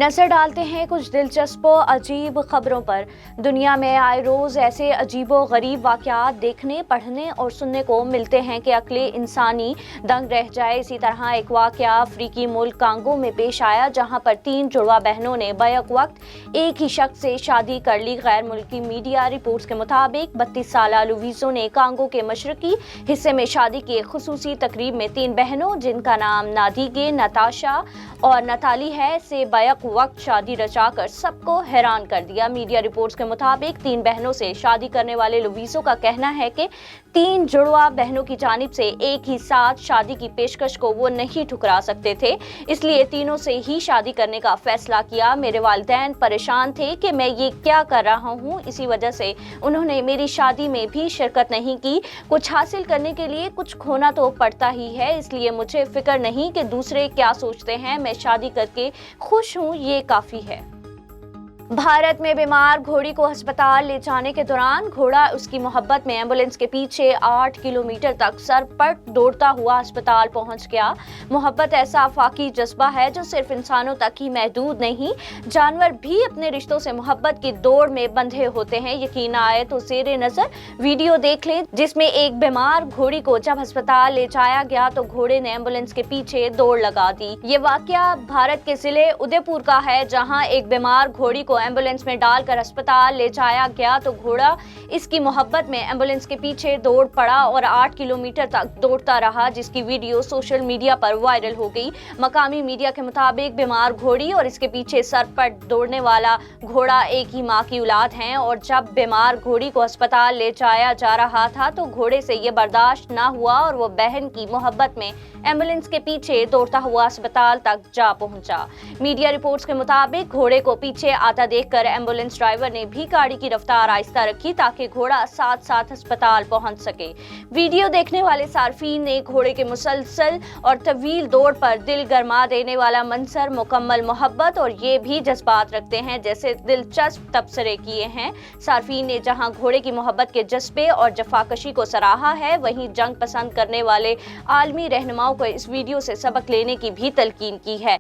नजर डालते हैं कुछ दिलचस्प और अजीब खबरों पर। दुनिया में आए रोज ऐसे अजीबो गरीब वाकयात देखने, पढ़ने और सुनने को मिलते हैं कि अक्ले इंसानी दंग रह जाए। इसी तरह एक वाकया अफ्रीकी मुल्क कांगो में पेश आया, जहां पर 3 जुड़वा बहनों ने बैक वक्त एक ही शख्स से शादी कर ली। गैर मुल्की मीडिया रिपोर्ट्स के मुताबिक 32 साल लुवीजो ने कांगो के मशरकी हिस्से में शादी की एक खुसूसी तकरीब में 3 बहनों, जिनका नाम नादीगे, नताशा और नताली है, से बैक वक्त शादी रचाकर सबको हैरान कर दिया। मीडिया रिपोर्ट्स के मुताबिक 3 बहनों से शादी करने वाले लुवीजो का कहना है कि 3 जुड़वा बहनों की जानिब से एक ही साथ शादी की पेशकश को वो नहीं ठुकरा सकते थे, इसलिए तीनों से ही शादी करने का फैसला किया। मेरे वालिदैन परेशान थे कि मैं ये क्या कर रहा हूँ, इसी वजह से उन्होंने मेरी शादी में भी शिरकत नहीं की। कुछ हासिल करने के लिए कुछ खोना तो पड़ता ही है, इसलिए मुझे फिक्र नहीं कि दूसरे क्या सोचते हैं। मैं शादी करके खुश हूँ, ये काफ़ी है। भारत में बीमार घोड़ी को अस्पताल ले जाने के दौरान घोड़ा उसकी मोहब्बत में एम्बुलेंस के पीछे 8 किलोमीटर तक सरपट दौड़ता हुआ अस्पताल पहुंच गया। मोहब्बत ऐसा आफाकी जज्बा है जो सिर्फ इंसानों तक ही महदूद नहीं, जानवर भी अपने रिश्तों से मोहब्बत की दौड़ में बंधे होते हैं। यकीन आए तो ज़ेरे नज़र वीडियो देख लें, जिसमें एक बीमार घोड़ी को जब अस्पताल ले जाया गया तो घोड़े ने एम्बुलेंस के पीछे दौड़ लगा दी। ये वाकया भारत के जिले उदयपुर का है, जहाँ एक बीमार घोड़ी को एम्बुलेंस में डालकर अस्पताल ले जाया गया तो घोड़ा इसकी मोहब्बत में एम्बुलेंस के पीछे दौड़ पड़ा और 8 किलोमीटर तक दौड़ता रहा, जिसकी वीडियो सोशल मीडिया पर वायरल हो गई। मकामी मीडिया के मुताबिक बीमार घोड़ी और इसके पीछे सरपट दौड़ने वाला घोड़ा एक ही मां की औलाद हैं, और जब बीमार घोड़ी को अस्पताल ले जाया जा रहा था तो घोड़े से ये बर्दाश्त ना हुआ और वो बहन की मोहब्बत में एम्बुलेंस के पीछे दौड़ता हुआ अस्पताल तक जा पहुंचा। मीडिया रिपोर्ट्स के मुताबिक घोड़े को पीछे आता देखकर एम्बुलेंस ड्राइवर ने भी गाड़ी की रफ्तार आहिस्ता रखी ताकि घोड़ा साथ साथ अस्पताल पहुंच सके। वीडियो देखने वाले सार्फिन ने घोड़े के मुसलसल और तवील दौड़ पर दिल गरमा देने वाला मंजर, मुकम्मल मोहब्बत और ये भी जज्बात रखते हैं जैसे दिलचस्प तबसरे किए हैं। सार्फिन ने जहां घोड़े की मोहब्बत के जज्बे और जफाकशी को सराहा है, वहीं जंग पसंद करने वाले आलमी रहनुमाओं को इस वीडियो से सबक लेने की भी तलकीन की है।